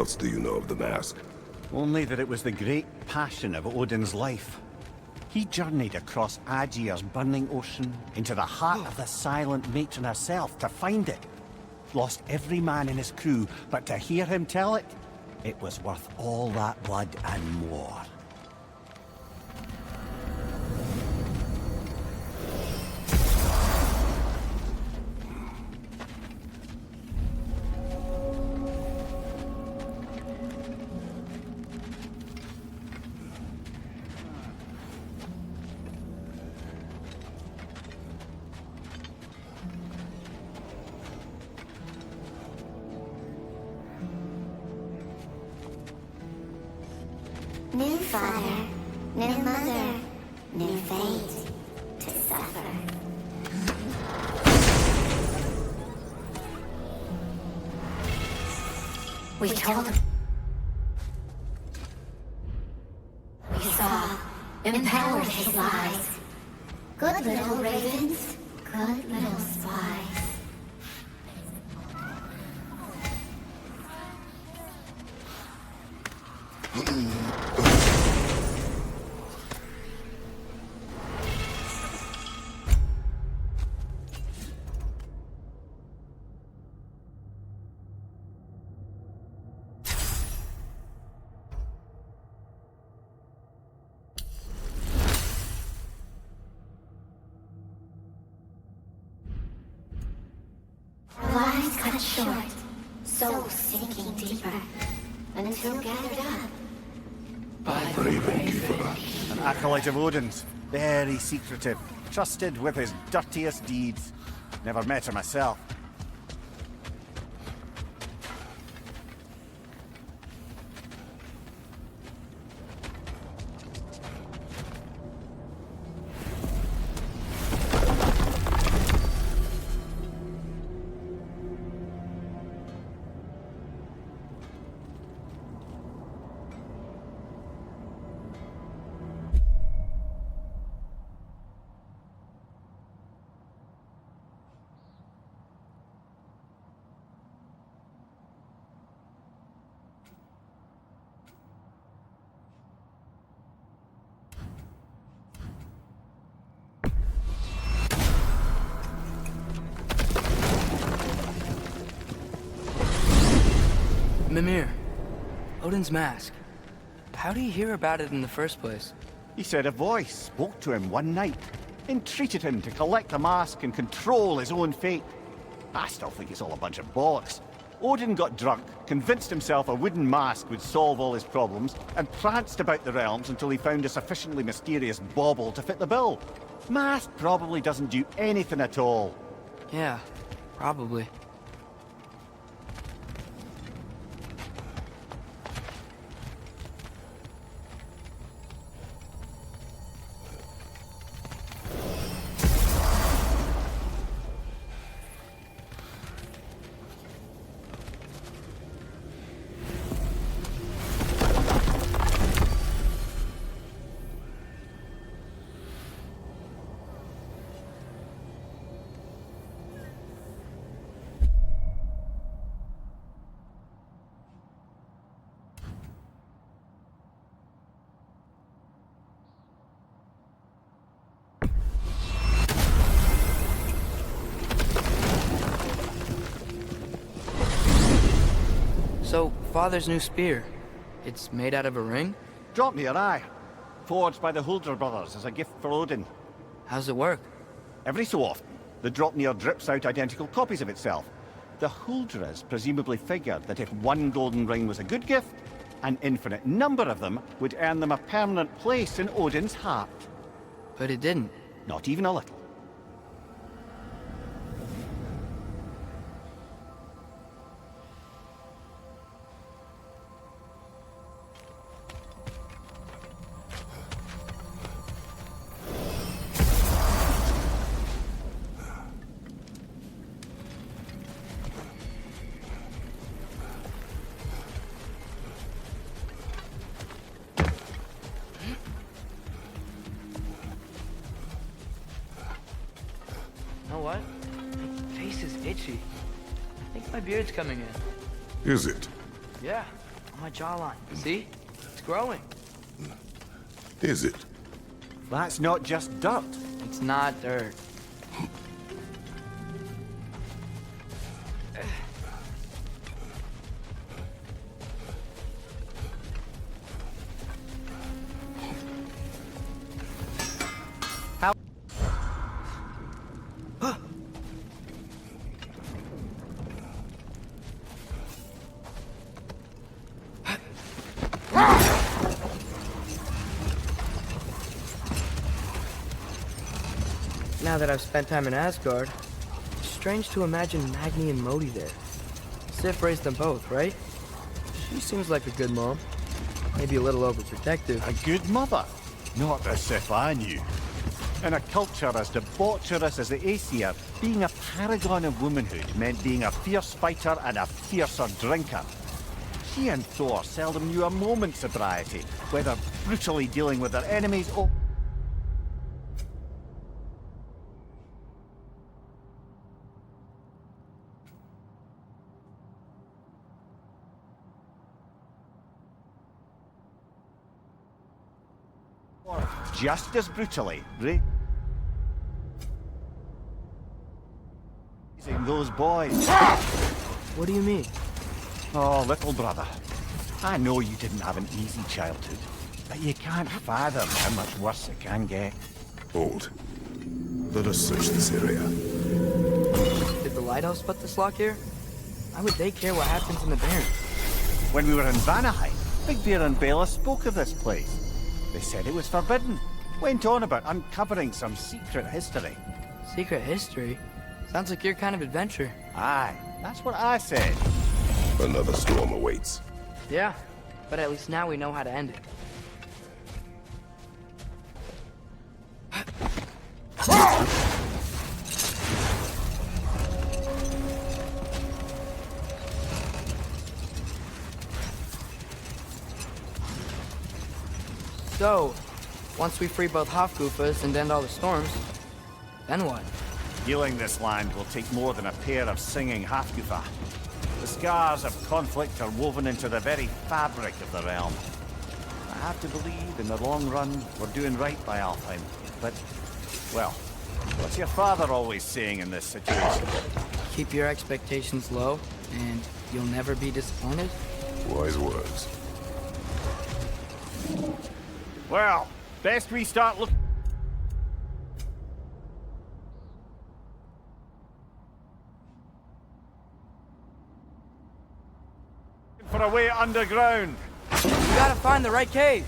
else do you know of the mask? Only that it was the great passion of Odin's life. He journeyed across Aegir's burning ocean, into the heart of the silent matron herself to find it. Lost every man in his crew, but to hear him tell it, it was worth all that blood and more. New father, new mother, new fate to suffer. We told him. We saw, empowered his lies. Good little ravens, good little spies. Lives cut short, souls sinking deeper, until gathered up by the Raven Keeper. An acolyte of Odin's, very secretive, trusted with his dirtiest deeds. Never met her myself. Mimir, Odin's mask. How do you hear about it in the first place? He said a voice spoke to him one night, entreated him to collect the mask and control his own fate. I still think it's all a bunch of bollocks. Odin got drunk, convinced himself a wooden mask would solve all his problems, and pranced about the realms until he found a sufficiently mysterious bauble to fit the bill. Mask probably doesn't do anything at all. Yeah, probably. So, Father's new spear, it's made out of a ring? Drop me your eye. Forged by the Huldra brothers as a gift for Odin. How's it work? Every so often, the Dropnir drips out identical copies of itself. The Huldras presumably figured that if one golden ring was a good gift, an infinite number of them would earn them a permanent place in Odin's heart. But it didn't. Not even a little. You know what? My face is itchy. I think my beard's coming in. Is it? Yeah, on my jawline. See? It's growing. Is it? That's not just dirt. It's not dirt. Now that I've spent time in Asgard, it's strange to imagine Magni and Modi there. Sif raised them both, right? She seems like a good mom. Maybe a little overprotective. A good mother. Not the Sif I knew. In a culture as debaucherous as the Aesir, being a paragon of womanhood meant being a fierce fighter and a fiercer drinker. She and Thor seldom knew a moment's sobriety, whether brutally dealing with their enemies or just as brutally raising those boys. What do you mean? Oh, little brother. I know you didn't have an easy childhood, but you can't fathom how much worse it can get. Hold. Let us search this area. Did the lighthouse put this lock here? Why would they care what happens in the Barrens? When we were in Vanaheim, Big Bear and Bella spoke of this place. They said it was forbidden. Went on about uncovering some secret history. Secret history? Sounds like your kind of adventure. Aye, that's what I said. Another storm awaits. Yeah, but at least now we know how to end it. So, once we free both Hofgufas and end all the storms, then what? Healing this land will take more than a pair of singing Hafgufa. The scars of conflict are woven into the very fabric of the realm. I have to believe, in the long run, we're doing right by Alfheim. But, well, what's your father always saying in this situation? Keep your expectations low, and you'll never be disappointed? Wise words. Well, best we start looking for a way underground. You gotta find the right cave.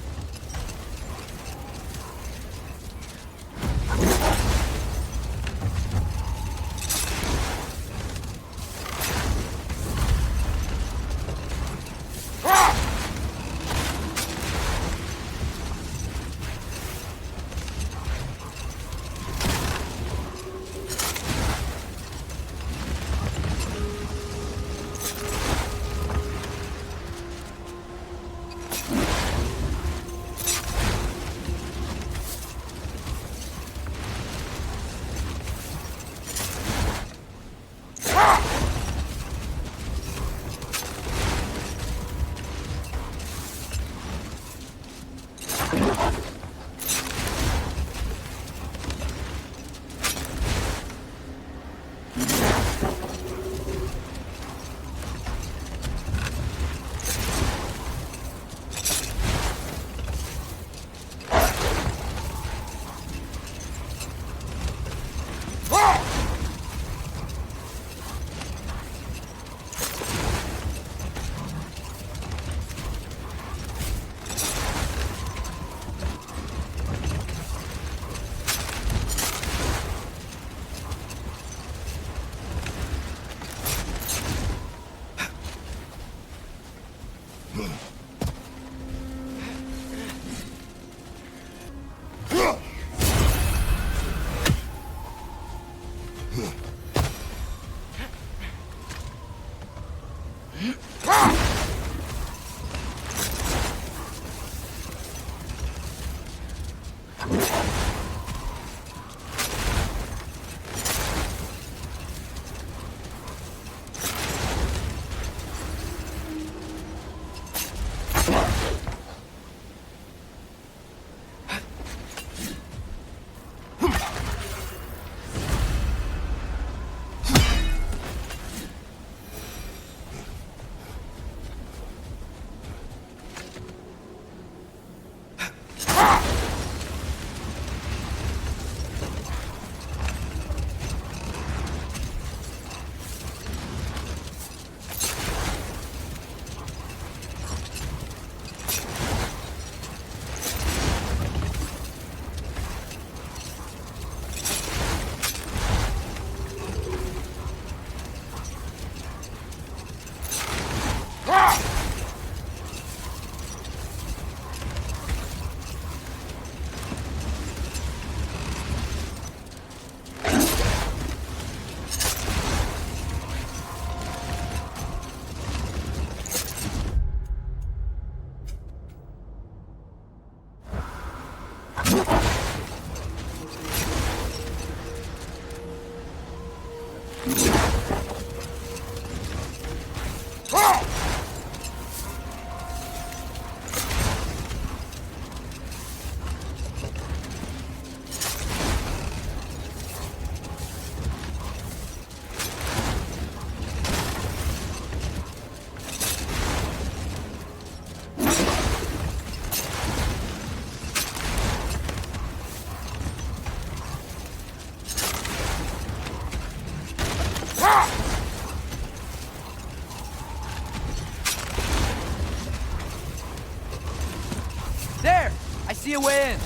a way in.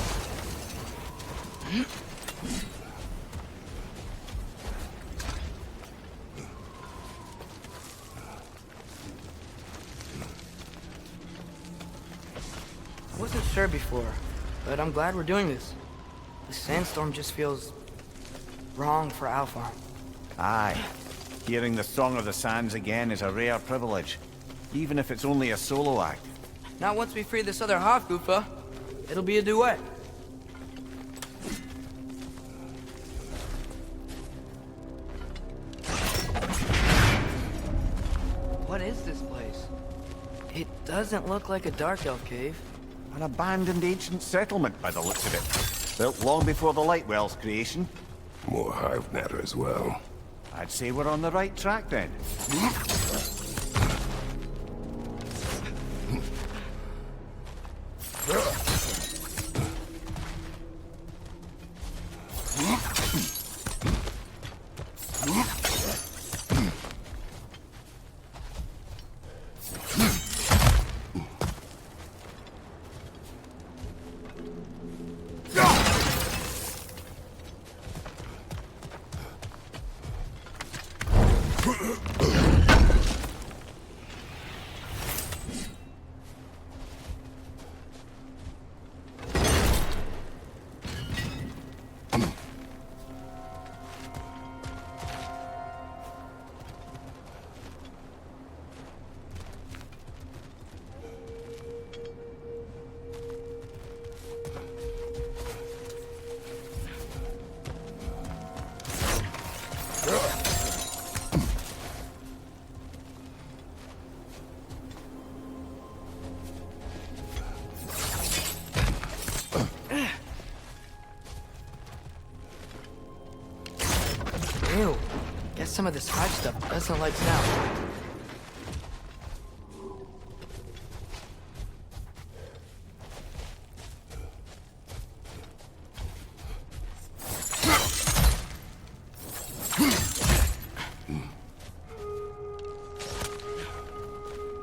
I wasn't sure before, but I'm glad we're doing this. The sandstorm just feels wrong for Alpha. Aye. Hearing the Song of the Sands again is a rare privilege, even if it's only a solo act. Not once we free this other half-goofa. It'll be a duet. What is this place? It doesn't look like a Dark Elf cave. An abandoned ancient settlement by the looks of it. Built long before the Lightwell's creation. More hive matter as well. I'd say we're on the right track then. Ew. Guess some of this hive stuff doesn't like snout.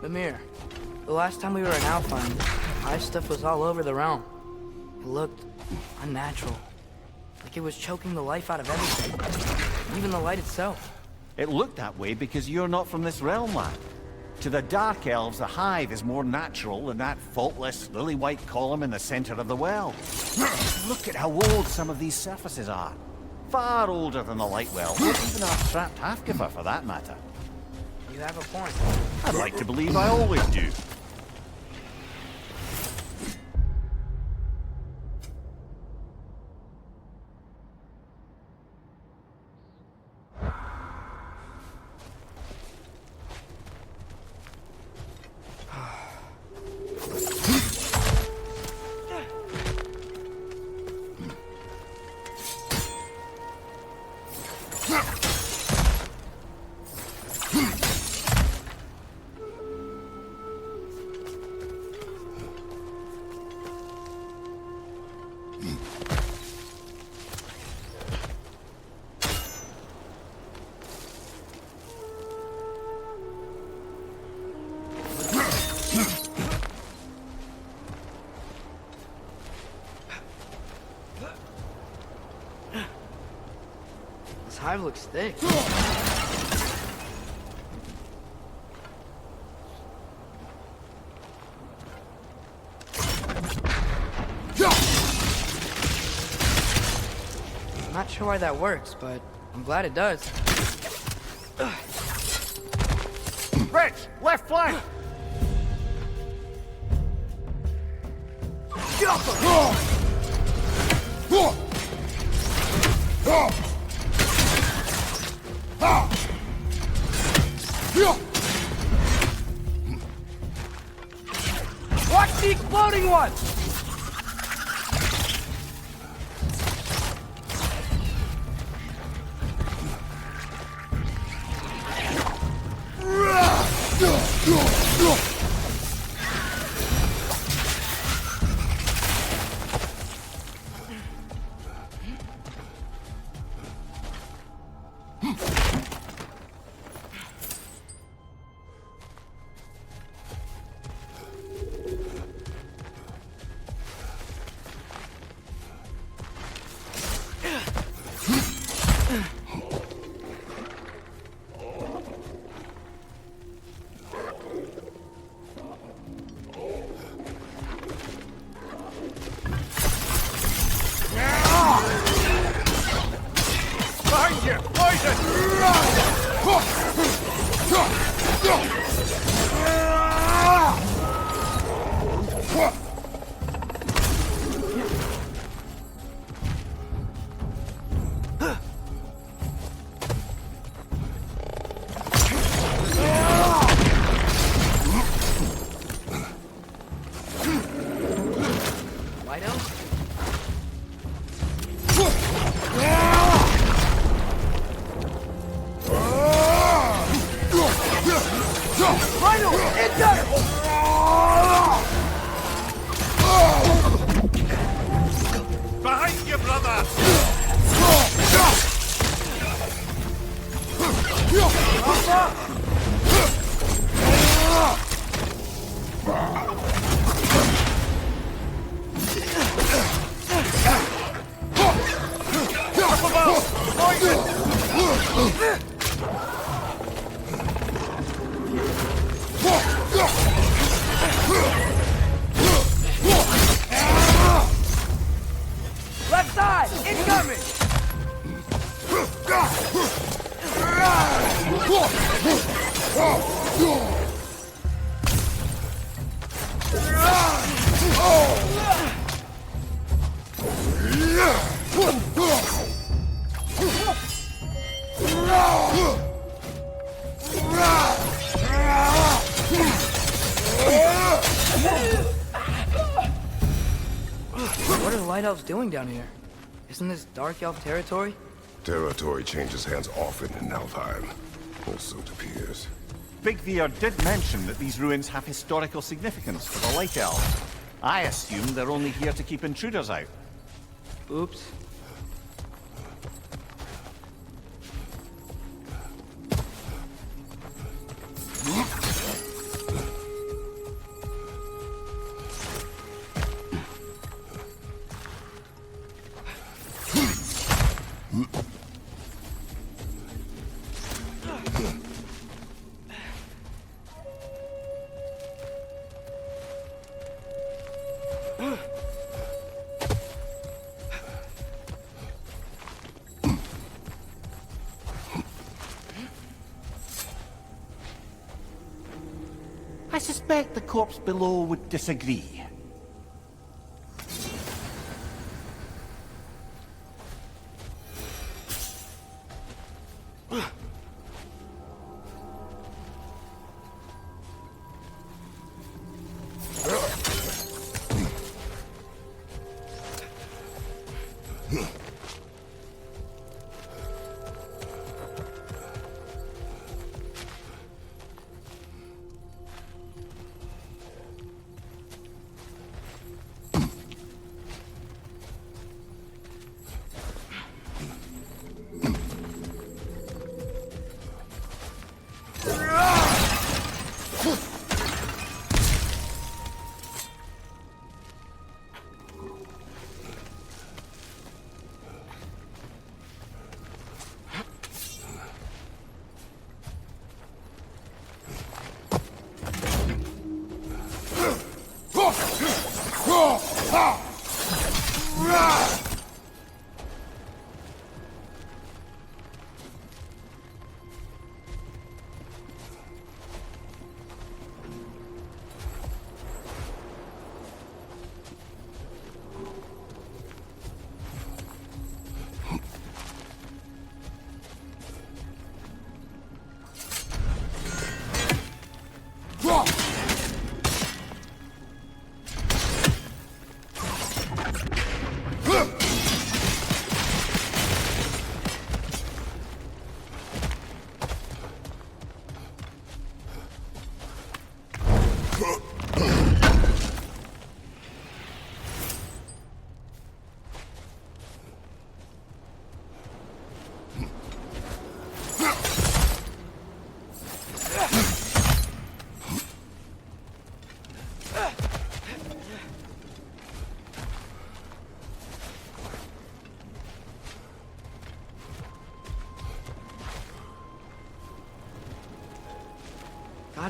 Mimir, the last time we were in Alfheim, hive stuff was all over the realm. It looked unnatural. Like it was choking the life out of everything. Even the light itself. It looked that way because you're not from this realm, lad. To the Dark Elves, the hive is more natural than that faultless, lily-white column in the center of the well. Look at how old some of these surfaces are. Far older than the Lightwell, or even our trapped half-giver for that matter. You have a point. I'd like to believe I always do. This hive looks thick. I'm not sure why that works, but I'm glad it does. Rich, left flank! Watch the exploding one! Behind you, brother! Left side! Incoming! What are the Light Elves doing down here? Isn't this Dark Elf territory? Territory changes hands often in Alfheim. Or so it appears. Big Veer did mention that these ruins have historical significance for the Light Elves. I assume they're only here to keep intruders out. Oops. I suspect the corpse below would disagree.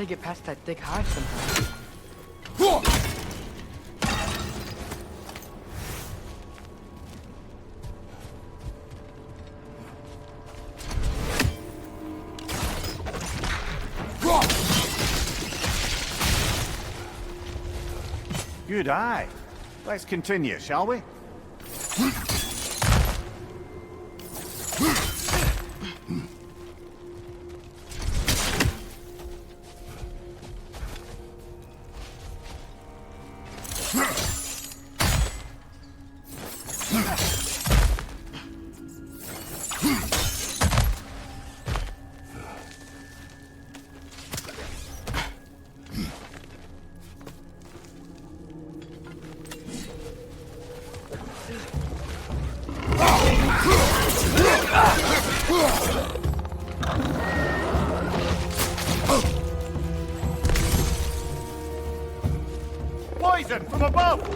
Gotta get past that thick hive somehow. Good eye. Let's continue, shall we? Poison from above!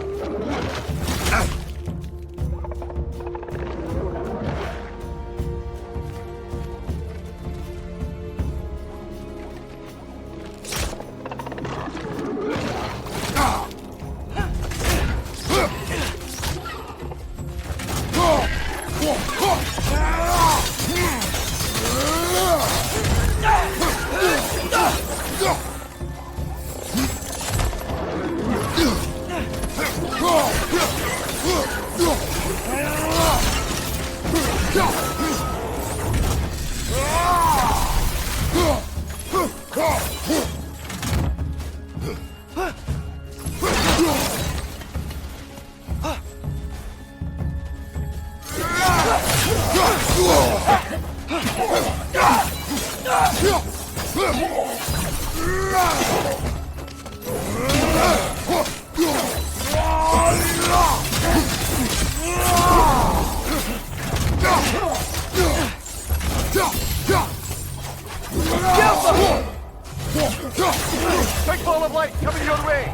Big ball of light coming your way!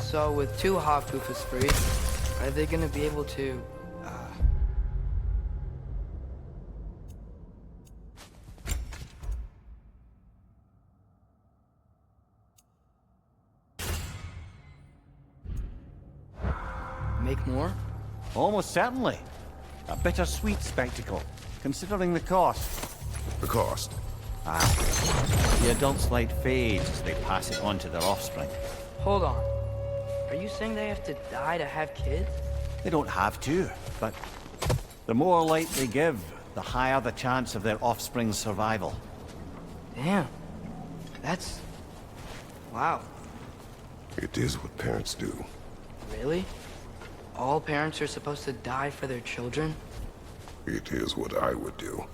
So with two Hofpoofers free, are they gonna be able to, make more? Almost certainly. A bittersweet spectacle, considering the cost. The cost. The adult's light fades as they pass it on to their offspring. Hold on. Are you saying they have to die to have kids? They don't have to, but the more light they give, the higher the chance of their offspring's survival. Damn. That's... wow. It is what parents do. Really? All parents are supposed to die for their children? It is what I would do.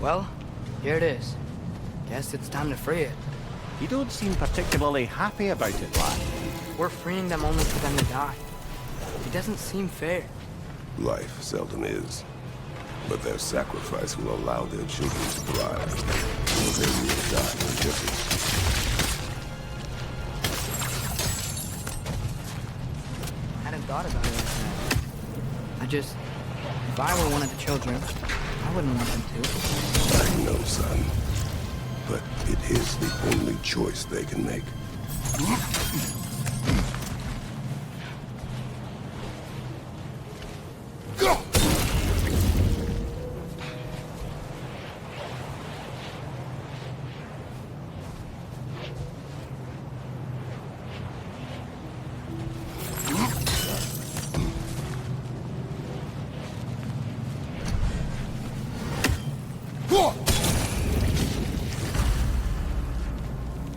Well, here it is. Guess it's time to free it. You don't seem particularly happy about it, lad. We're freeing them only for them to die. It doesn't seem fair. Life seldom is. But their sacrifice will allow their children to thrive. So they will die indifferent. I hadn't thought about it like that. If I were one of the children, I wouldn't want them to. I know, son. But it is the only choice they can make. Go!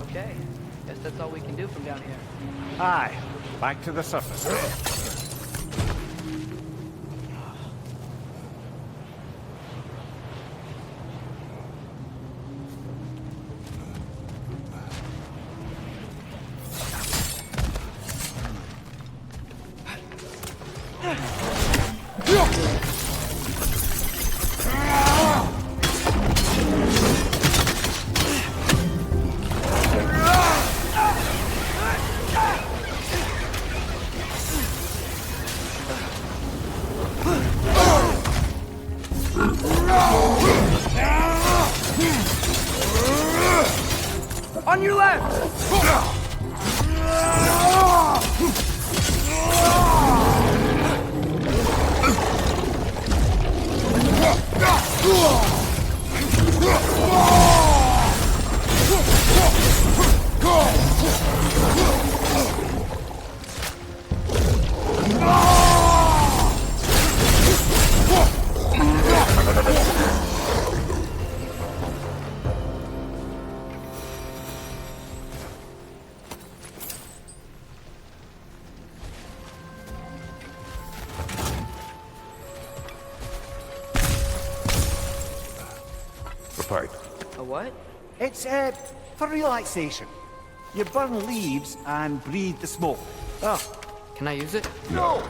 Okay, guess that's all we can do from down here. Aye, back to the surface then. On your left! Pipe. A what? It's, for relaxation. You burn leaves and breathe the smoke. Oh, can I use it? No!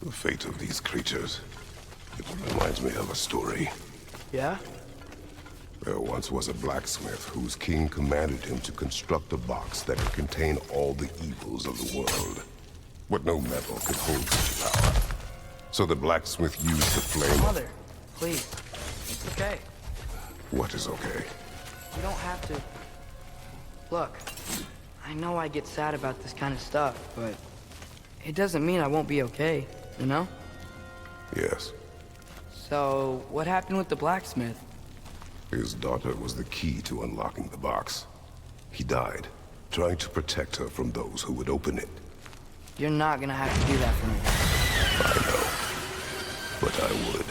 The fate of these creatures, it reminds me of a story. Yeah? There once was a blacksmith whose king commanded him to construct a box that could contain all the evils of the world. But no metal could hold such power. So the blacksmith used the flame. Mother, please. It's okay. What is okay? You don't have to... Look, I know I get sad about this kind of stuff, but it doesn't mean I won't be okay, you know? Yes. So, what happened with the blacksmith? His daughter was the key to unlocking the box. He died, trying to protect her from those who would open it. You're not gonna have to do that for me. I know, but I would.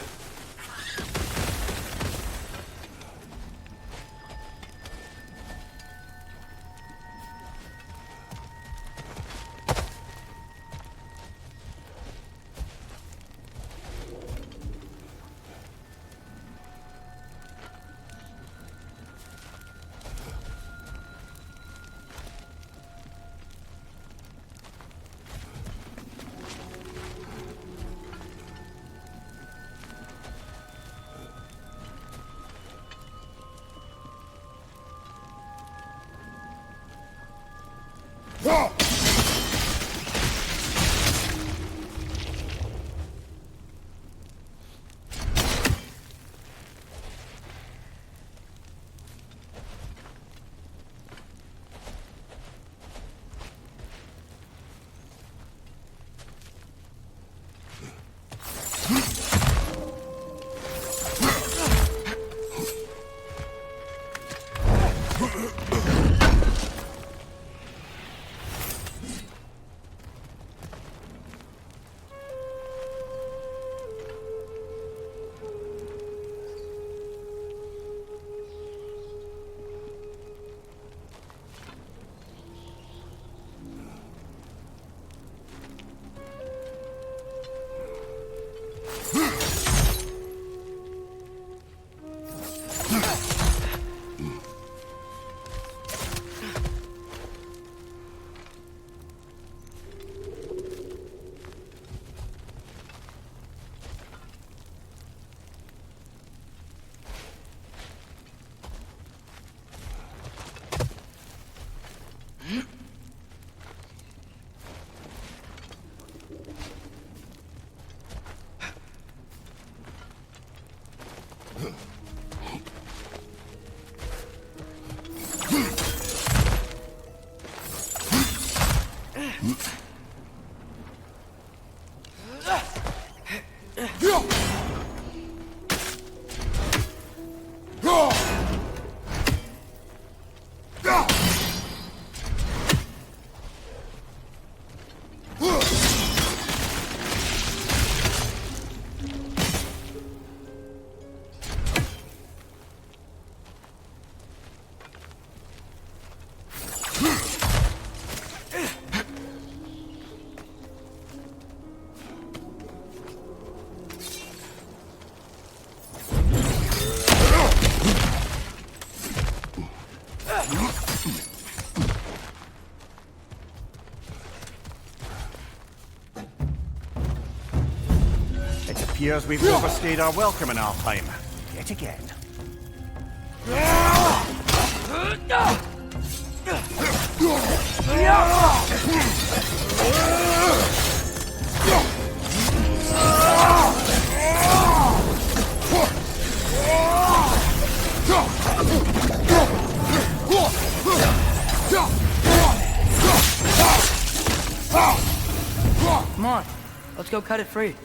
Appears we've overstayed our welcome in our time. Yet again. Come on, let's go cut it free.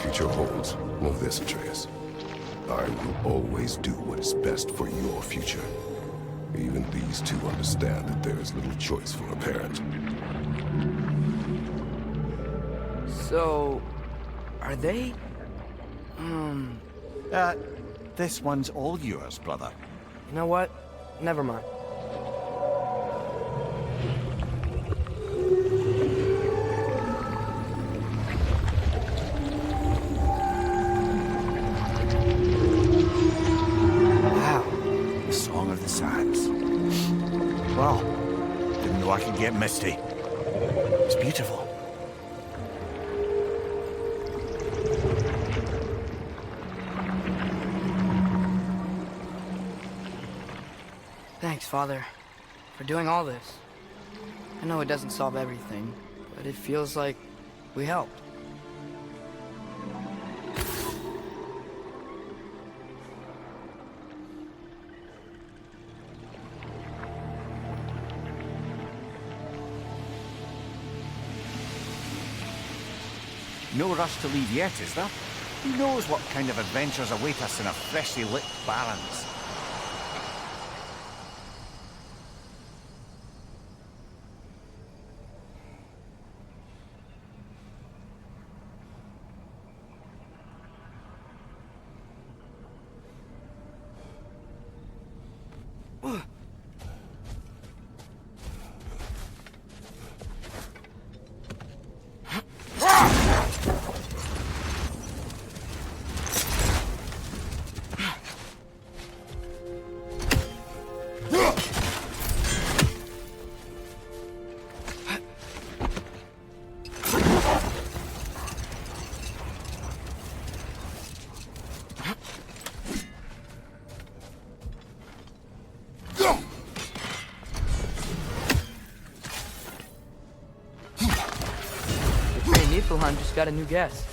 future holds, know this, Atreus. I will always do what is best for your future. Even these two understand that there is little choice for a parent. So, are they? This one's all yours, brother. You know what? Never mind. Wow. The Song of the Sands. Well, didn't know I could get misty. It's beautiful. Thanks, Father, for doing all this. I know it doesn't solve everything, but it feels like we helped. No rush to leave yet, is there? Who knows what kind of adventures await us in our freshly lit barrens? Niflheim just got a new guest.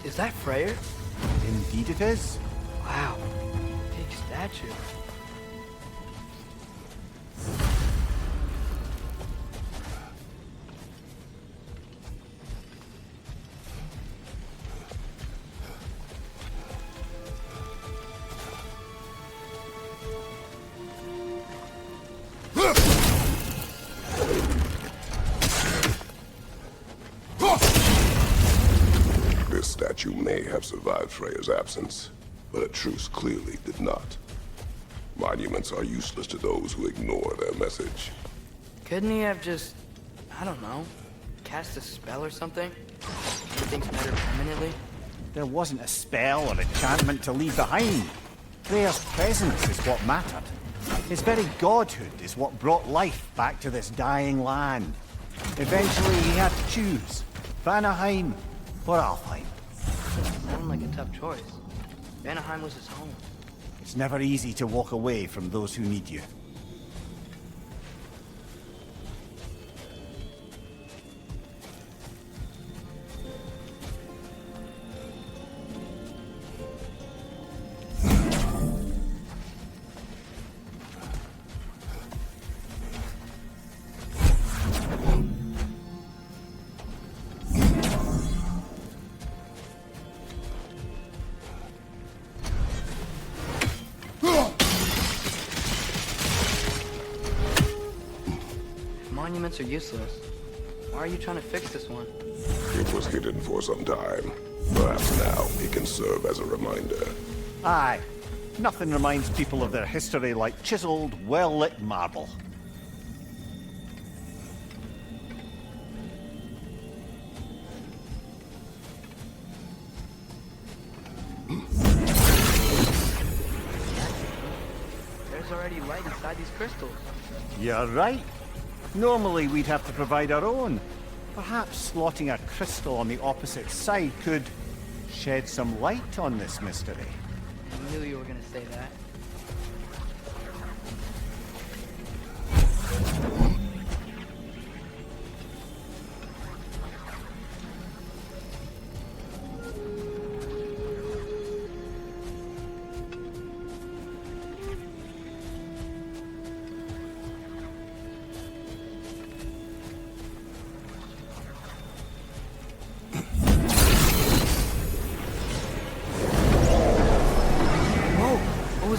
Is that Freyr? Indeed it is. Wow. Big statue. This statue may have survived Freya's absence, but a truce clearly did not. Monuments are useless to those who ignore their message. Couldn't he have just, I don't know, cast a spell or something? Make things better permanently? There wasn't a spell or enchantment to leave behind. Freya's presence is what mattered. His very godhood is what brought life back to this dying land. Eventually he had to choose, Vanaheim or Alfheim. Sounded like a tough choice. Vanaheim was his home. It's never easy to walk away from those who need you. Monuments are useless. Why are you trying to fix this one? It was hidden for some time. Perhaps now it can serve as a reminder. Aye. Nothing reminds people of their history like chiseled, well-lit marble. There's already light inside these crystals. You're right. Normally we'd have to provide our own. Perhaps slotting a crystal on the opposite side could shed some light on this mystery. I knew you were gonna say that.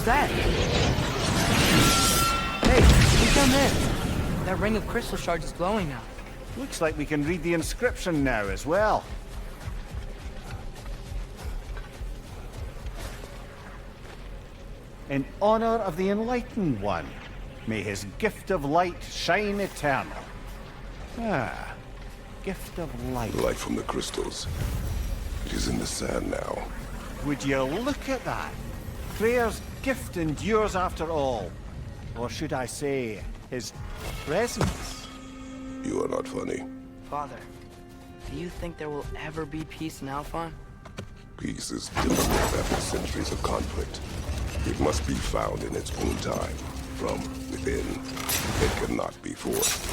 was that? Hey, look down there. That ring of crystal shards is glowing now. Looks like we can read the inscription now as well. In honor of the Enlightened One, may his gift of light shine eternal. Ah, gift of light. Light from the crystals. It is in the sand now. Would you look at that? Freyr's gift endures after all. Or should I say, his presence? You are not funny. Father, do you think there will ever be peace in Alfheim? Peace is difficult after centuries of conflict. It must be found in its own time, from within. It cannot be forced.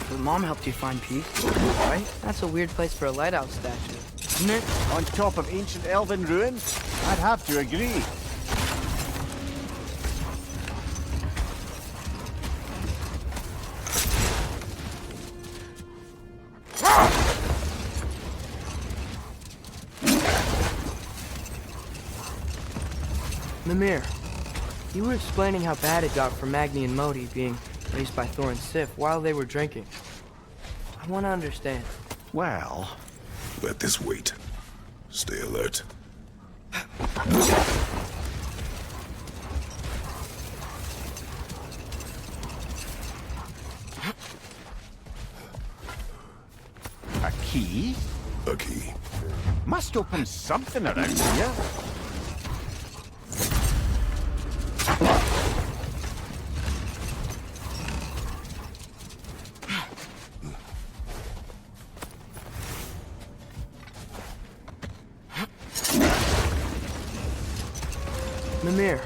But Mom helped you find peace, right? That's a weird place for a lighthouse statue, isn't it? On top of ancient elven ruins? I'd have to agree. Mimir, you were explaining how bad it got for Magni and Modi being raised by Thor and Sif while they were drinking. I want to understand. Well, Let this wait. Stay alert. a key? A key. Must open something around here. Mimir,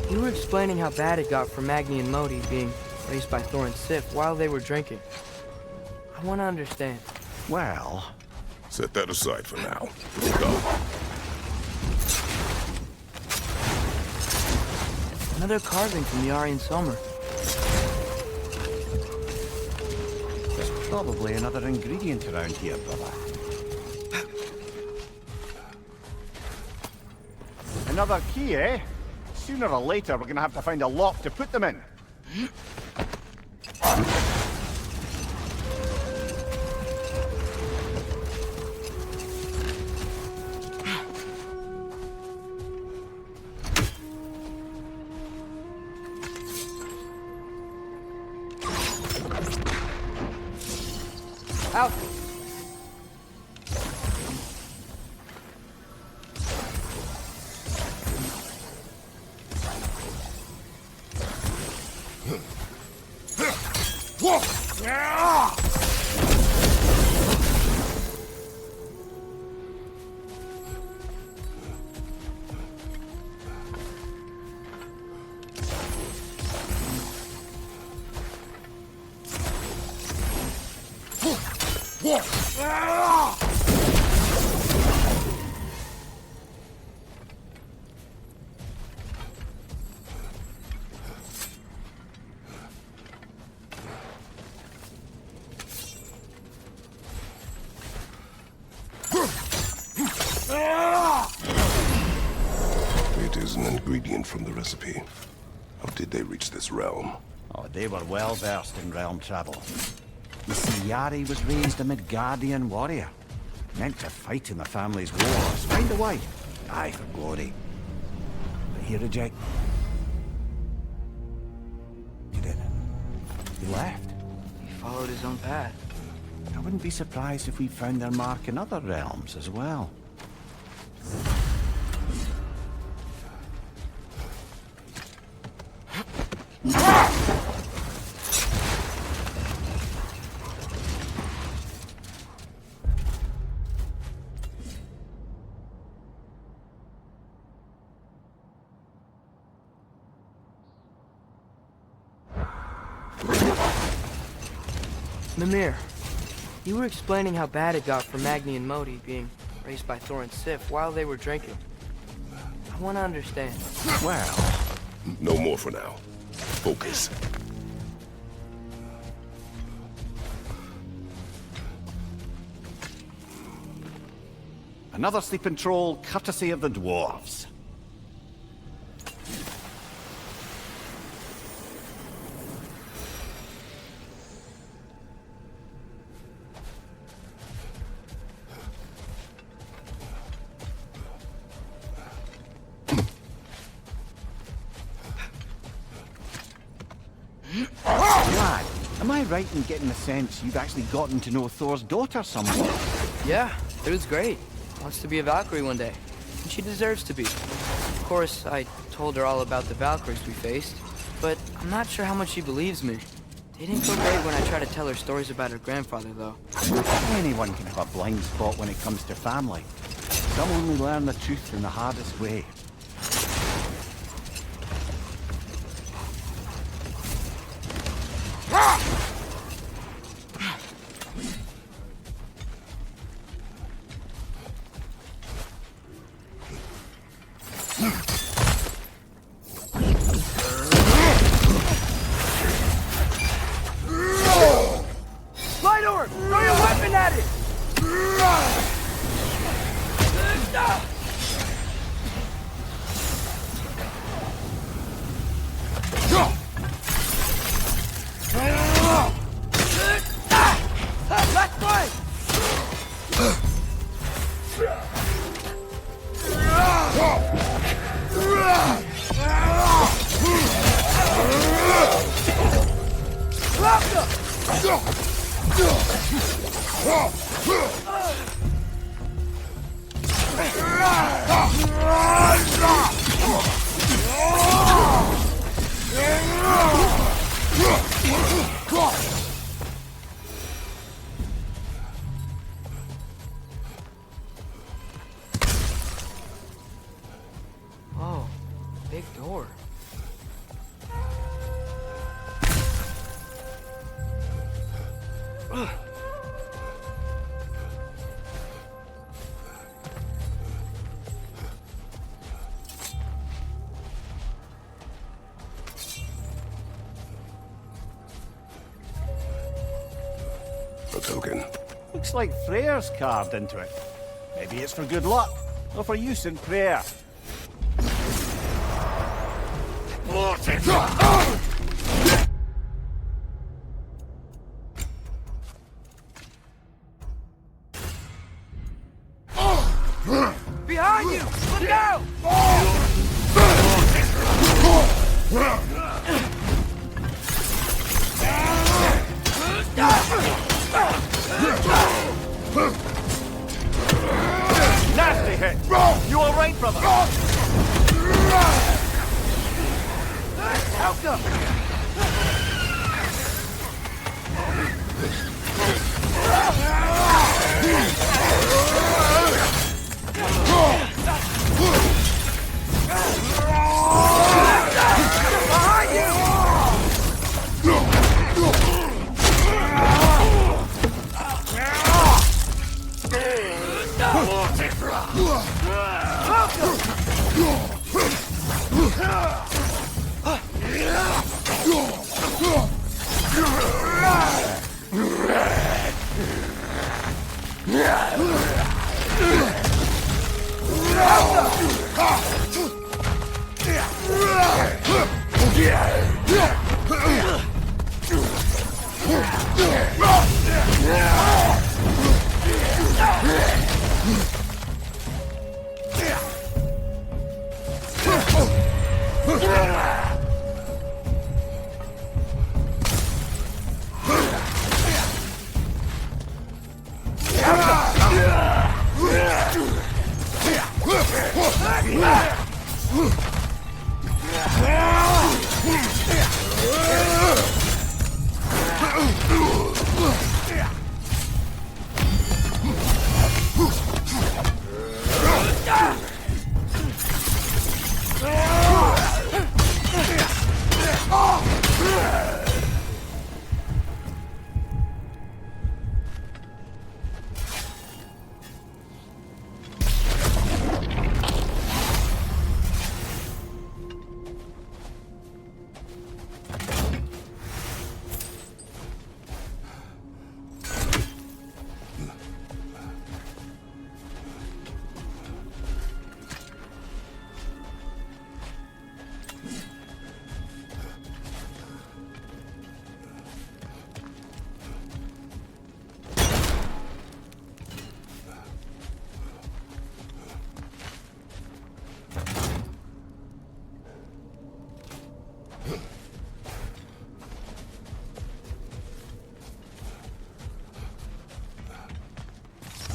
you were explaining how bad it got for Magni and Modi being raised by Thor and Sif while they were drinking. I want to understand. Well, Set that aside for now. Go. Another carving from the Aryan Summer. there's probably another ingredient around here, brother. Another key, eh? Sooner or later, we're gonna have to find a lock to put them in. Out! It is an ingredient from the recipe. How did they reach this realm? Oh, they were well versed in realm travel. You see, Yari was raised a Midgardian warrior. Meant to fight in the family's wars, find a wife, die for glory. But he rejected it. He left. He followed his own path. I wouldn't be surprised if we found their mark in other realms as well. Mimir, you were explaining how bad it got for Magni and Modi being raised by Thor and Sif while they were drinking. I want to understand. Well, No more for now. Focus. another sleeping troll courtesy of the dwarves. right in getting the sense you've actually gotten to know Thor's daughter somewhat? Yeah, it was great. Wants to be a Valkyrie one day, and she deserves to be. Of course, I told her all about the Valkyries we faced, but I'm not sure how much she believes me. It didn't feel great when I tried to tell her stories about her grandfather, though. Anyone can have a blind spot when it comes to family. Some only learn the truth in the hardest way. Light orb! Throw your weapon at it! Left way! Oh, big door. A token. Looks like Freyr's carved into it. Maybe it's for good luck, or for use in prayer. Behind you! Look out! Nasty hit! You alright, brother? Help them! Behind you!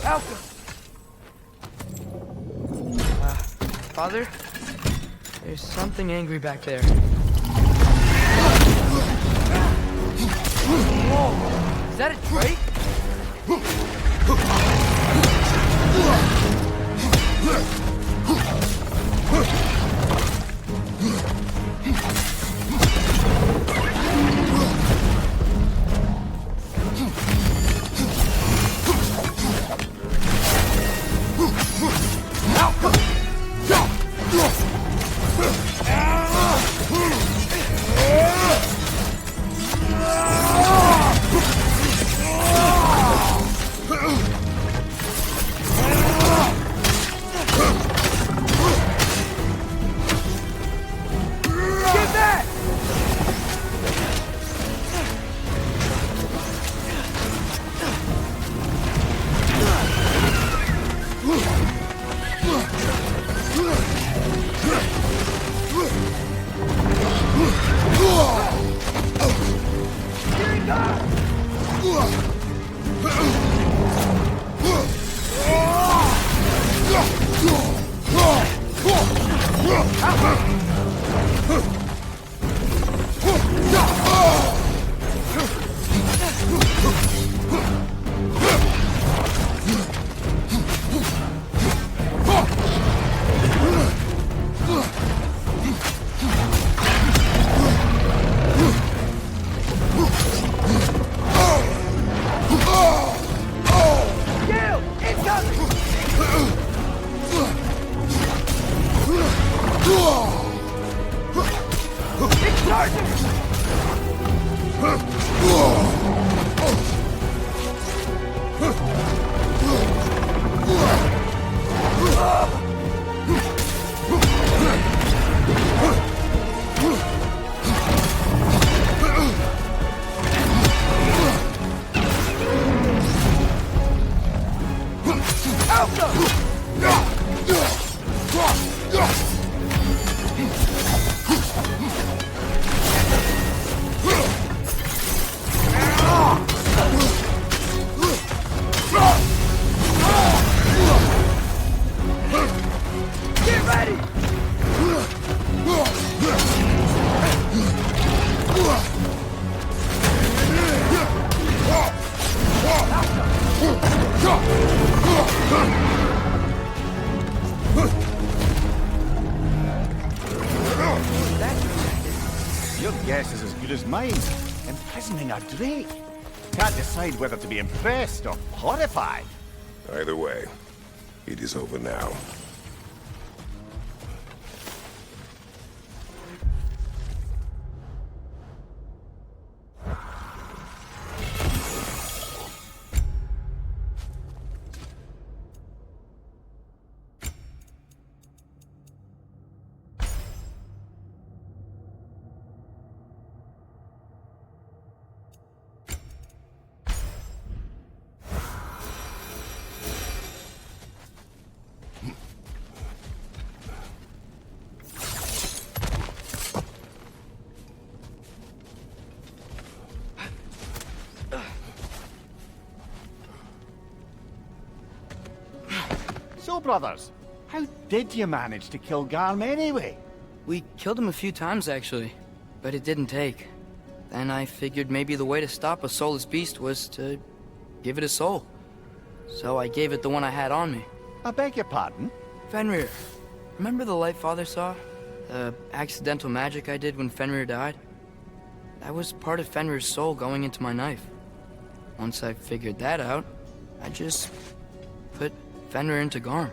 Alka! Father? There's something angry back there. Whoa! Is that a drake? Your guess is as good as mine. Imprisoning a drake. Can't decide whether to be impressed or horrified. Either way, it is over now. So, brothers, how did you manage to kill Garm anyway? We killed him a few times, actually, but it didn't take. Then I figured maybe the way to stop a soulless beast was to give it a soul. So I gave it the one I had on me. I beg your pardon? Fenrir. Remember the light Father saw? The accidental magic I did when Fenrir died? That was part of Fenrir's soul going into my knife. Once I figured that out, I just put Fenrir into Garm.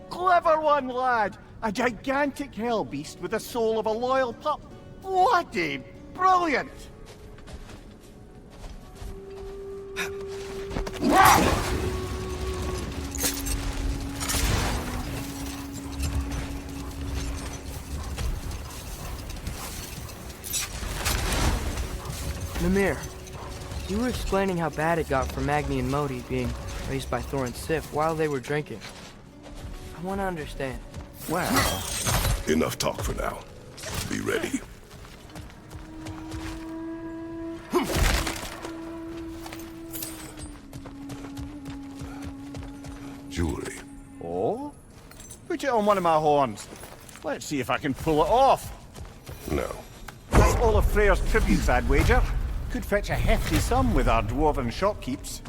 Clever one, lad! A gigantic hell beast with the soul of a loyal pup. Bloody brilliant! Mimir, you were explaining how bad it got for Magni and Modi being raised by Thor and Sif while they were drinking. I want to understand. Well, Enough talk for now. Be ready. jewelry. Oh? Put it on one of my horns. Let's see if I can pull it off. No. That's all of Freyr's tributes, I'd wager. Could fetch a hefty sum with our dwarven shopkeeps.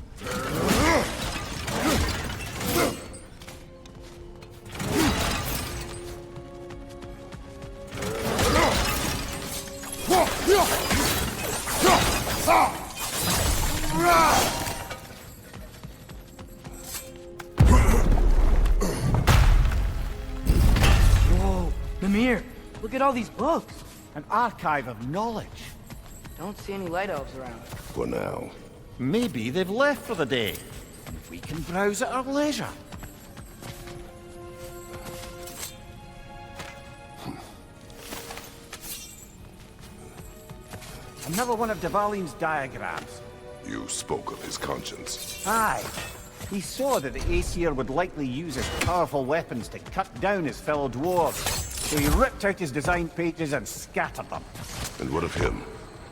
Whoa, Mimir, look at all these books. An archive of knowledge. Don't see any light elves around. For now. Maybe they've left for the day. We can browse at our leisure. Another one of Dvalin's diagrams. You spoke of his conscience. Aye. He saw that the Aesir would likely use his powerful weapons to cut down his fellow dwarves. So he ripped out his design pages and scattered them. And what of him?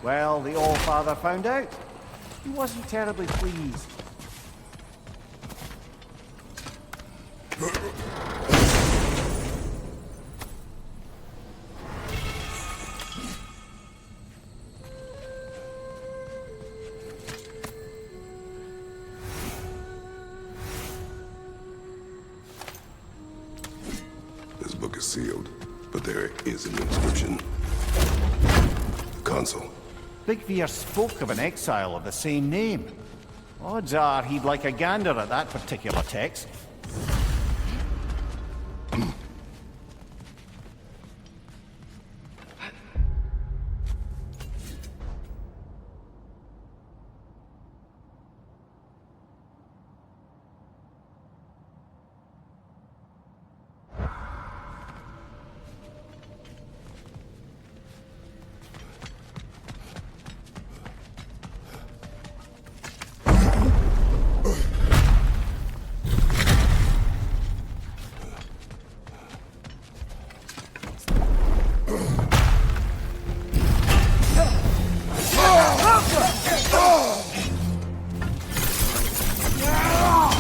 Well, the All-Father found out. He wasn't terribly pleased. This book is sealed, but there is an inscription. The console. Big Veer spoke of an exile of the same name. Odds are he'd like a gander at that particular text.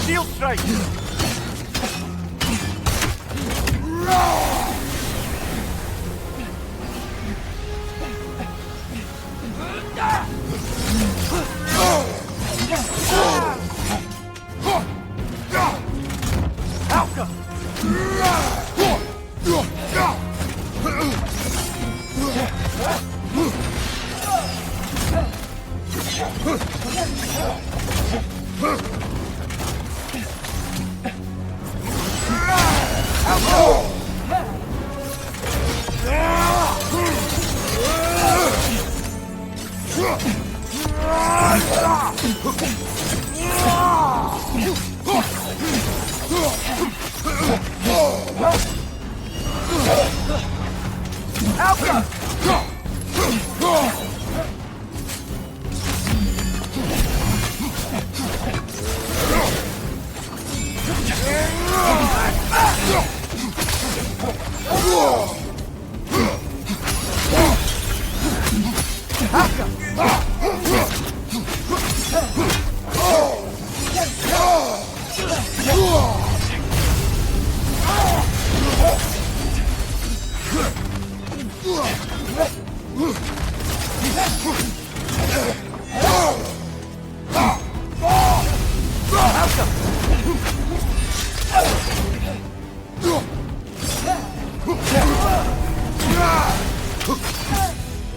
Shield strike!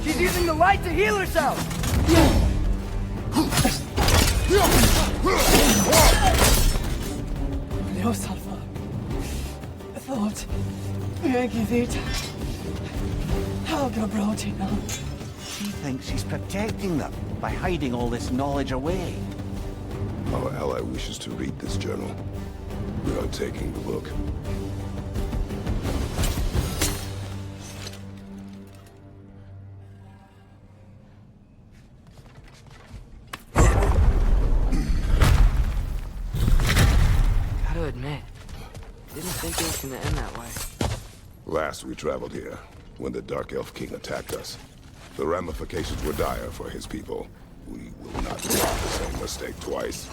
She's using the light to heal herself! Rosalva. Thought. Megivit. Helga Brotina. She thinks she's protecting them by hiding all this knowledge away. Our ally wishes to read this journal. We are taking the book. Gotta admit, didn't think it was gonna end that way. Last we traveled here, when the Dark Elf King attacked us. The ramifications were dire for his people. We will not make the same mistake twice.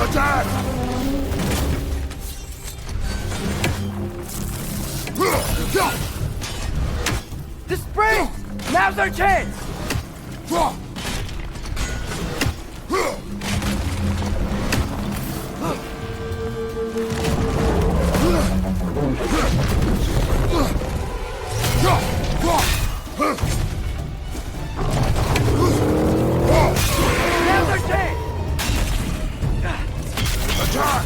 Attack! The spring! Now's our chance! Now's our chance! Attack!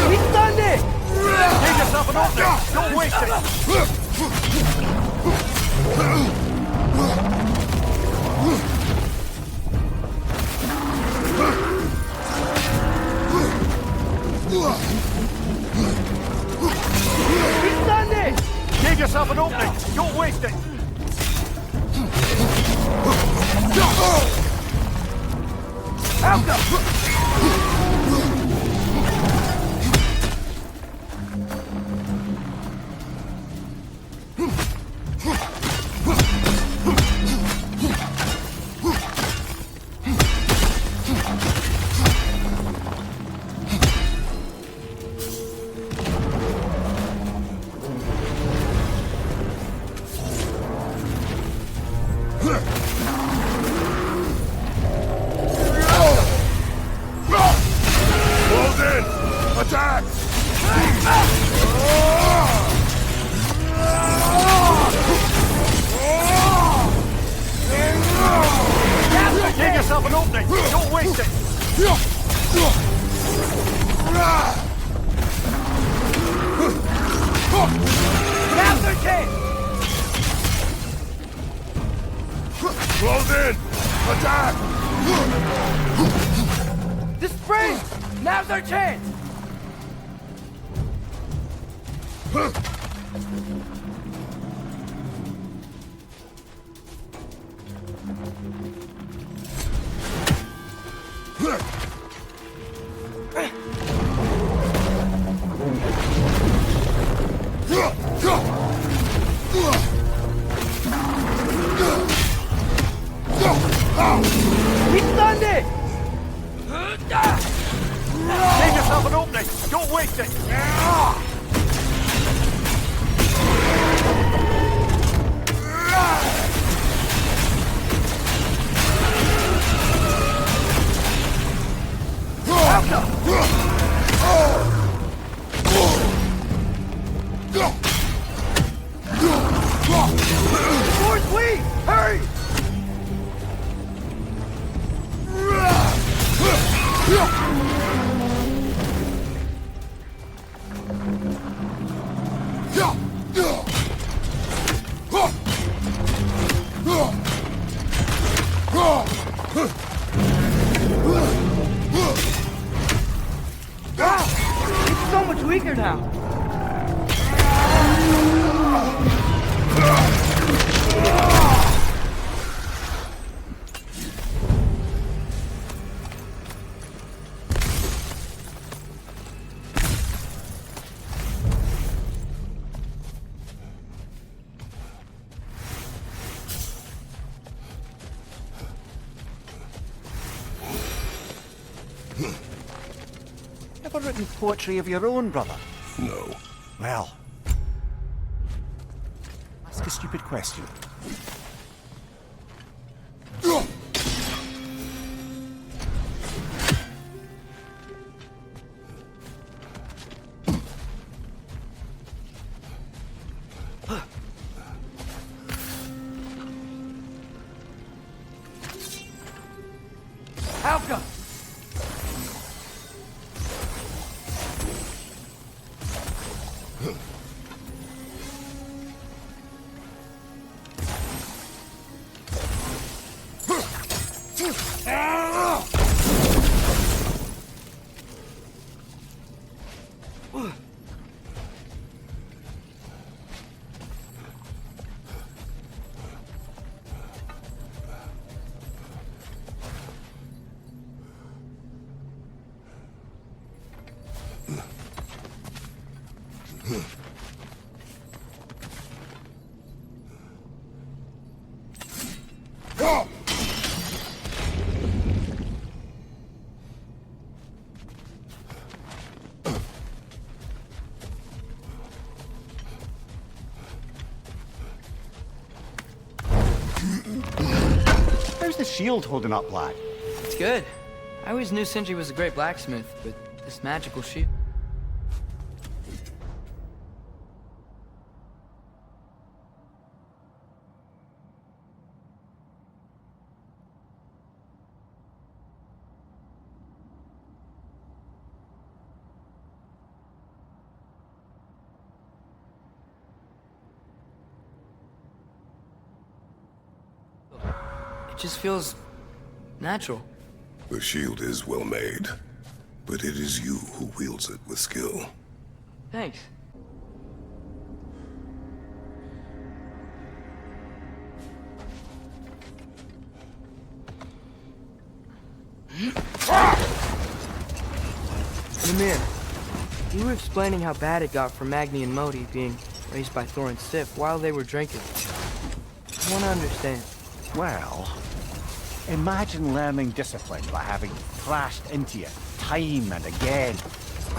We stunned it! Give yourself an opening! Don't waste it! We stunned it! Give yourself an opening! Don't waste it! Alka! Close in! Attack! Give yourself an opening! Don't waste it! Now's our chance! Close in! Attack! The spring! Now's our chance! We stunned it! Give yourself an opening! Don't waste it! Fourth week! Hurry! It's so much weaker now. Ever written poetry of your own, brother? No. Well, ask a stupid question. Alka! the shield holding up, lad? It's good. I always knew Sindri was a great blacksmith, but this magical shield... It just feels natural. The shield is well made, but it is you who wields it with skill. Thanks. Mimir, you were explaining how bad it got for Magni and Modi being raised by Thor and Sif while they were drinking. I want to understand. Well, imagine learning discipline by having thrashed into you time and again.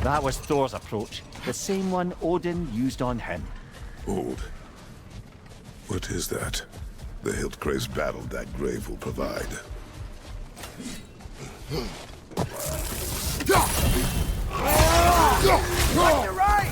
That was Thor's approach, the same one Odin used on him. Old. What is that? The Hildgrave's battle that grave will provide. You're right!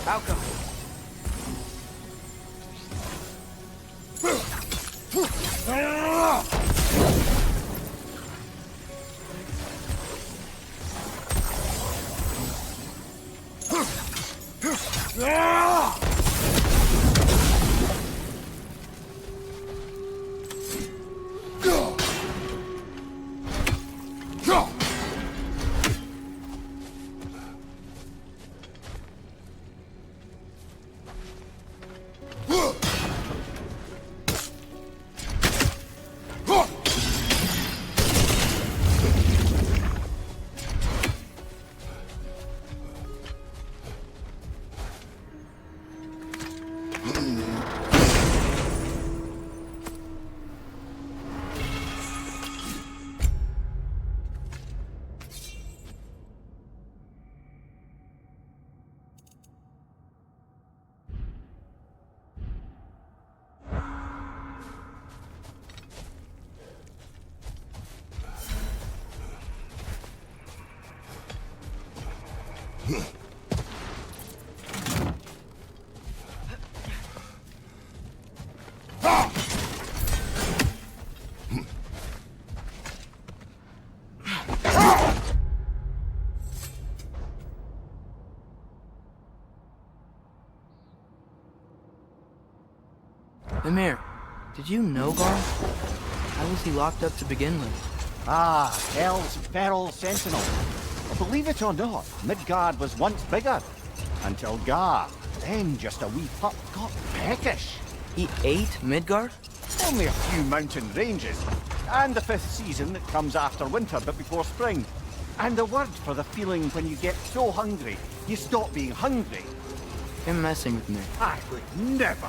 Outcome. Mimir, did you know Garl? How was he locked up to begin with? Ah, Hell's feral sentinel. Believe it or not, Midgard was once bigger. Until Gar, then just a wee pup, got peckish. He ate Midgard? Only a few mountain ranges. And the 5th season that comes after winter but before spring. And a word for the feeling when you get so hungry, you stop being hungry. You're messing with me. I would never.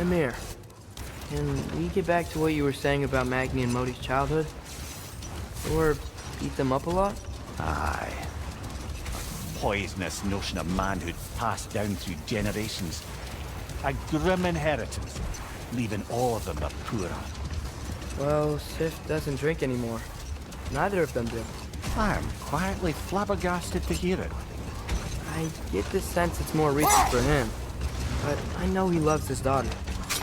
Ymir, can we get back to what you were saying about Magni and Modi's childhood? Or beat them up a lot? Aye. Poisonous notion of manhood passed down through generations. A grim inheritance, leaving all of them the poorer. Well, Sif doesn't drink anymore. Neither of them do. I am quietly flabbergasted to hear it. I get the sense it's more recent for him. But I know he loves his daughter.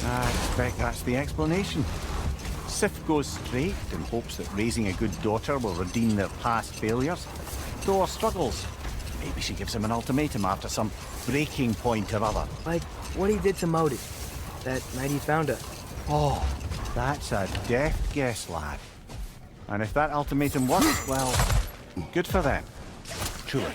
I expect that's the explanation. Sif goes straight in hopes that raising a good daughter will redeem their past failures. Thor struggles. Maybe she gives him an ultimatum after some breaking point or other. Like what he did to Modi, that night he found her. Oh, that's a deft guess, lad. And if that ultimatum works, well, good for them. Truly.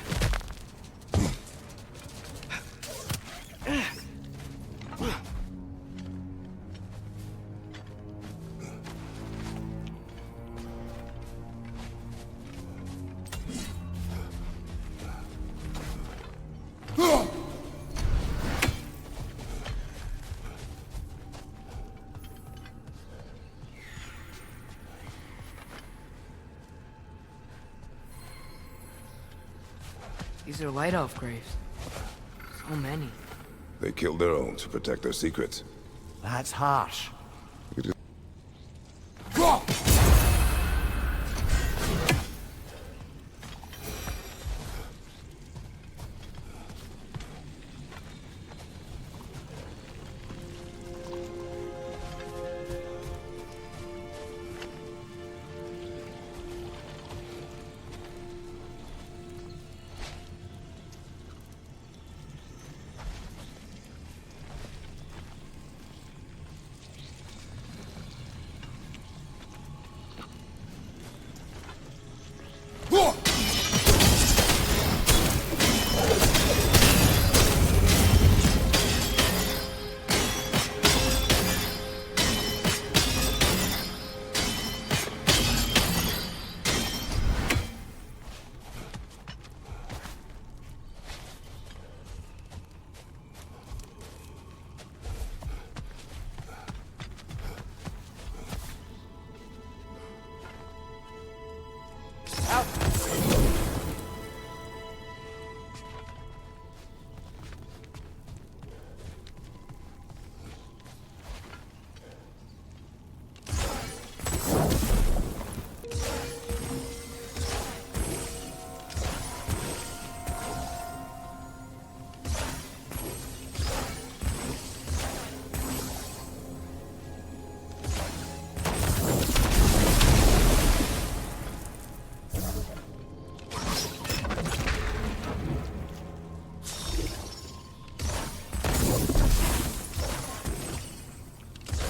These are Light Elf graves. So many. They killed their own to protect their secrets. That's harsh. It is...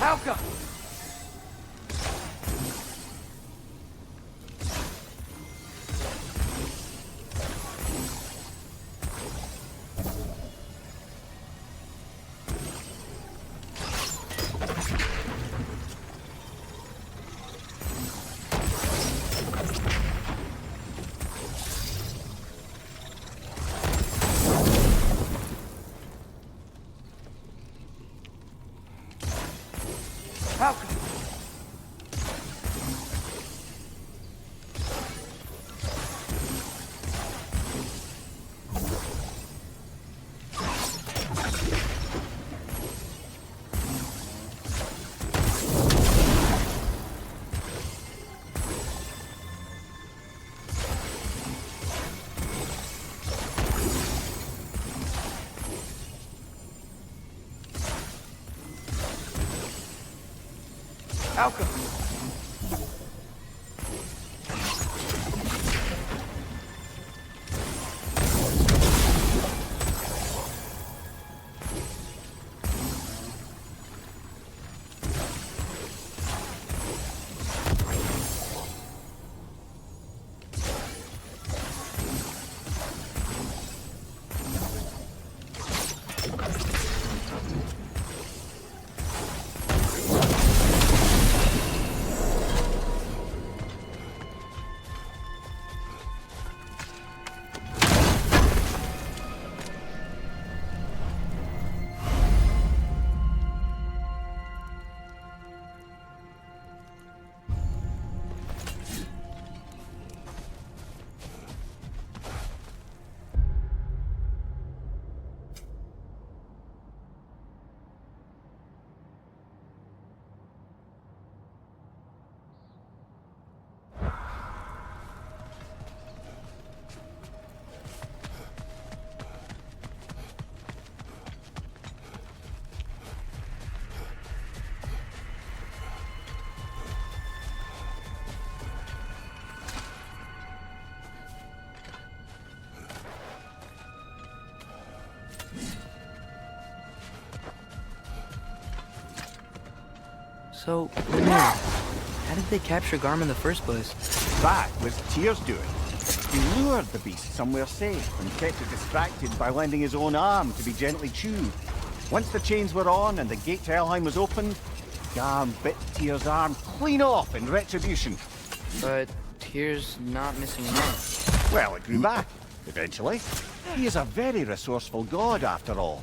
Halka! Halka! Halka! So, Mimir, how did they capture Garm in the first place? That was Tyr's doing. He lured the beast somewhere safe and kept it distracted by lending his own arm to be gently chewed. Once the chains were on and the gate to Helheim was opened, Garm bit Tyr's arm clean off in retribution. But Tyr's not missing an arm. Well, it grew back, eventually. He is a very resourceful god, after all.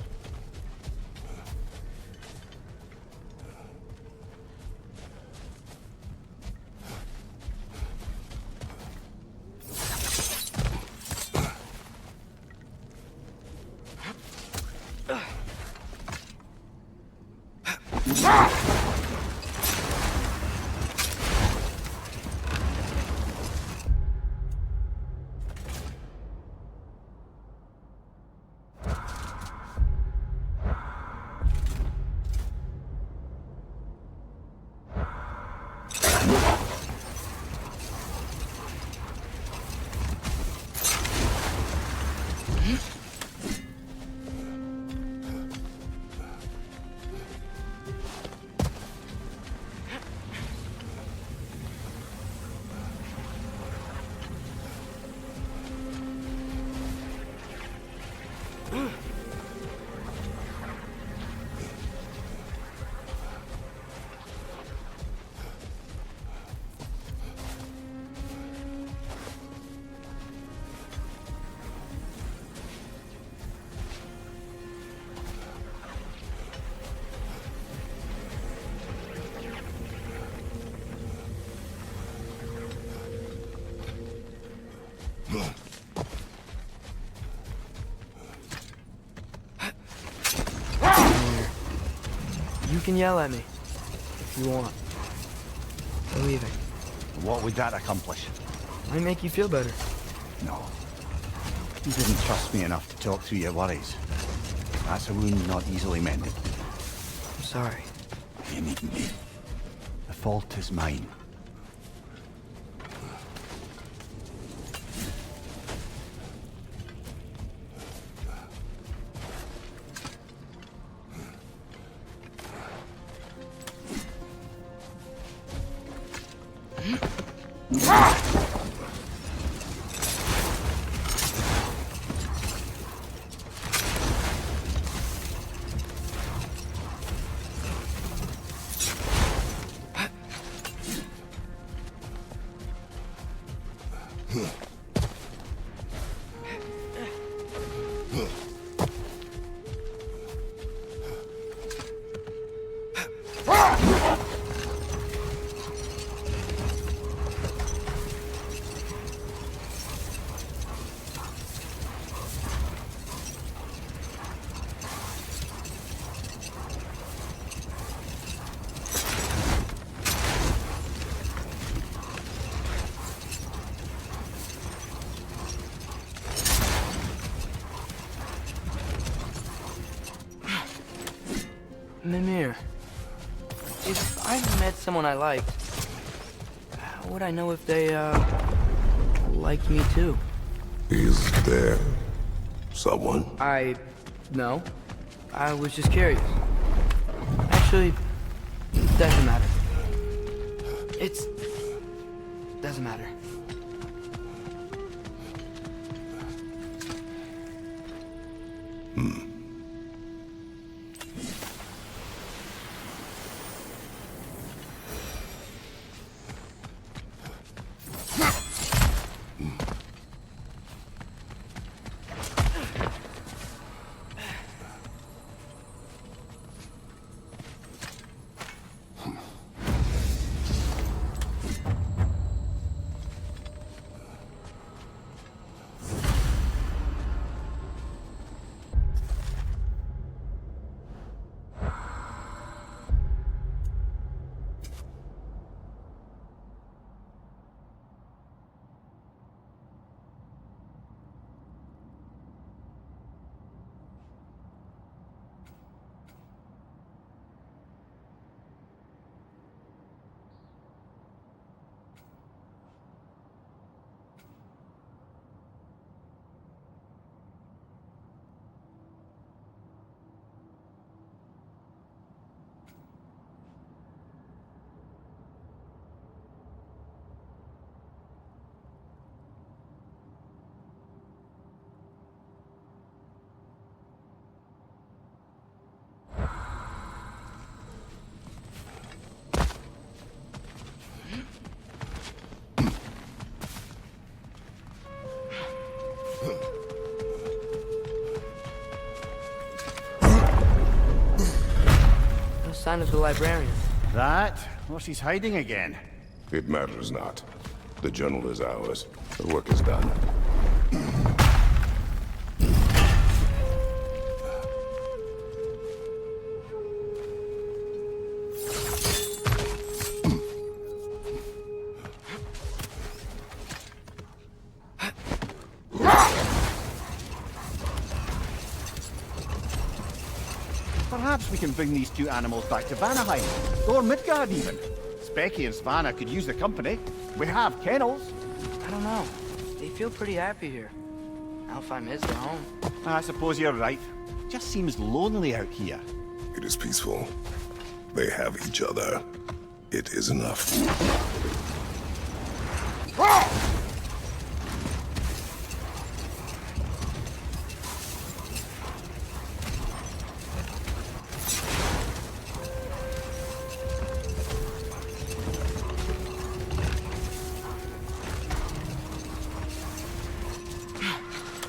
You can yell at me if you want. I'm leaving. What would that accomplish? Might make you feel better. No. You didn't trust me enough to talk through your worries. That's a wound not easily mended. I'm sorry. You needn't be. The fault is mine. Mimir, if I met someone I liked, how would I know if they, liked me too? Is there someone? No. I was just curious. Actually, it doesn't matter. Doesn't matter. sign of the librarian. That? Or she's hiding again. It matters not. The journal is ours. The work is done. Perhaps we can bring these two animals back to Vanaheim, or Midgard even. Specky and Svanna could use the company. We have kennels. I don't know. They feel pretty happy here. Alfheim is their home. I suppose you're right. Just seems lonely out here. It is peaceful. They have each other. It is enough.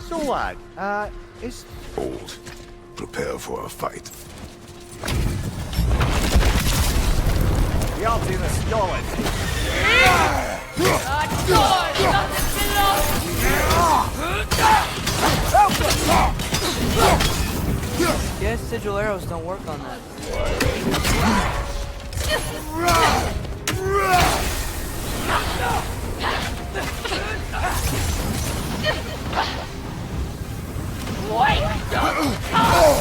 So, lad, is... Hold. Prepare for a fight. The odds in the Scotland. Guess sigil arrows don't work on that.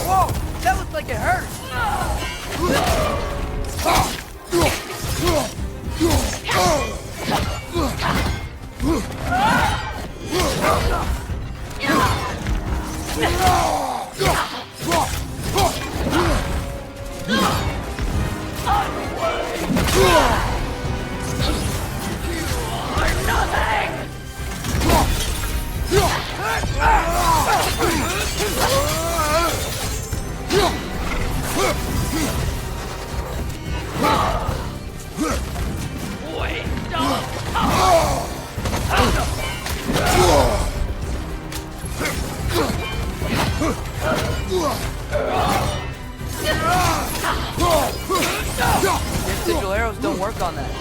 Whoa! That looked like it hurt! Guess sigil arrows don't work on that.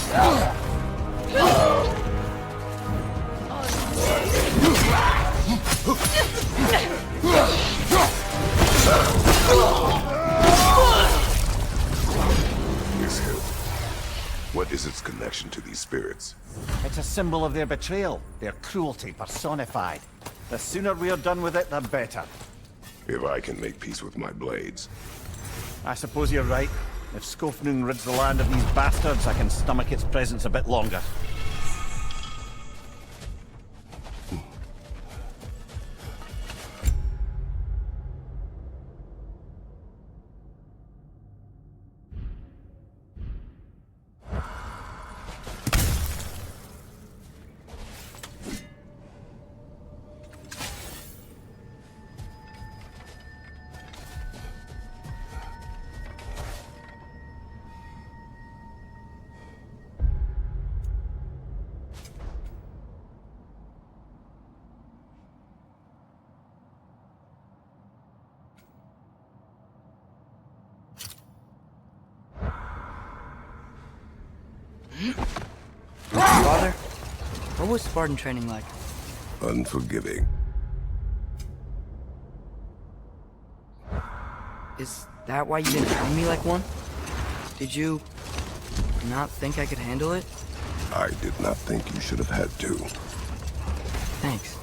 This hilt. What is its connection to these spirits? It's a symbol of their betrayal, their cruelty personified. The sooner we're done with it, the better. If I can make peace with my blades. I suppose you're right. If Skofnung rids the land of these bastards, I can stomach its presence a bit longer. Father, what was Spartan training like? Unforgiving. Is that why you didn't train me like one? Did you not think I could handle it? I did not think you should have had to. Thanks.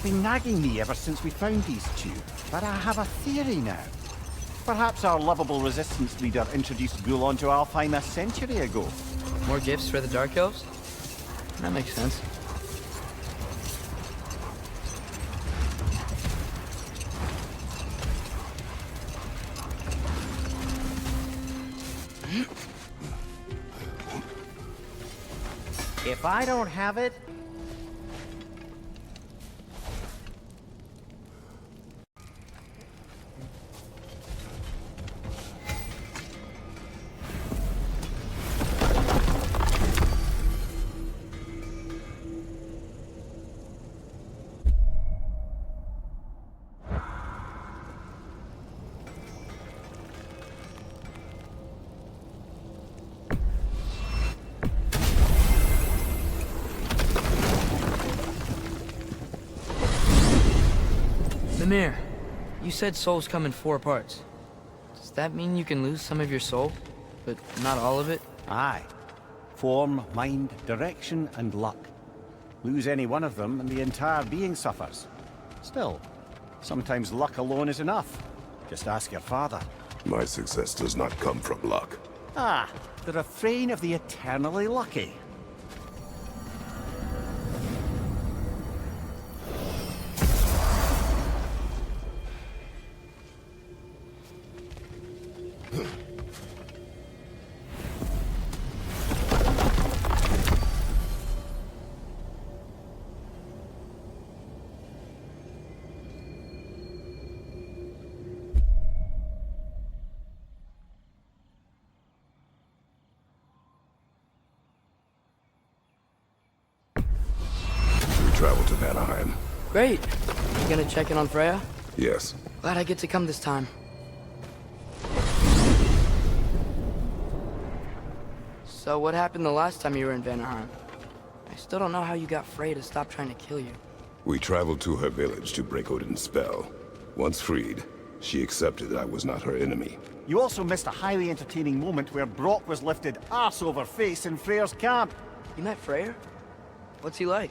Been nagging me ever since we found these two, but I have a theory now. Perhaps our lovable resistance leader introduced Ghoul onto Alfheim a century ago. More gifts for the Dark Elves? That makes sense. If I don't have it, Mimir, you said souls come in 4 parts. Does that mean you can lose some of your soul, but not all of it? aye. Form, mind, direction, and luck. Lose any one of them and the entire being suffers. Still, sometimes luck alone is enough. Just ask your father. My success does not come from luck. Ah, the refrain of the eternally lucky. Travel to Vanaheim. Great. You gonna check in on Freya? Yes. Glad I get to come this time. So what happened the last time you were in Vanaheim? I still don't know how you got Frey to stop trying to kill you. We traveled to her village to break Odin's spell. Once freed, she accepted that I was not her enemy. You also missed a highly entertaining moment where Brock was lifted arse over face in Freyr's camp. You met Freyr? What's he like?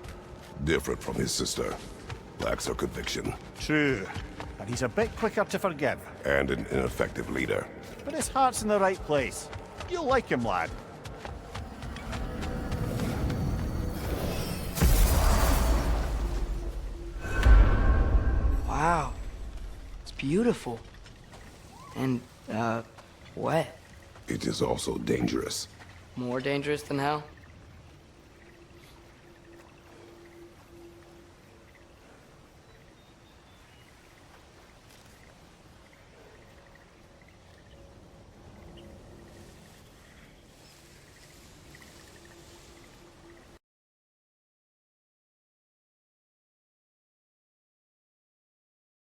Different from his sister. Lacks her conviction. True. And he's a bit quicker to forgive. And an ineffective leader. But his heart's in the right place. You'll like him, lad. Wow. It's beautiful. And, wet. It is also dangerous. More dangerous than hell?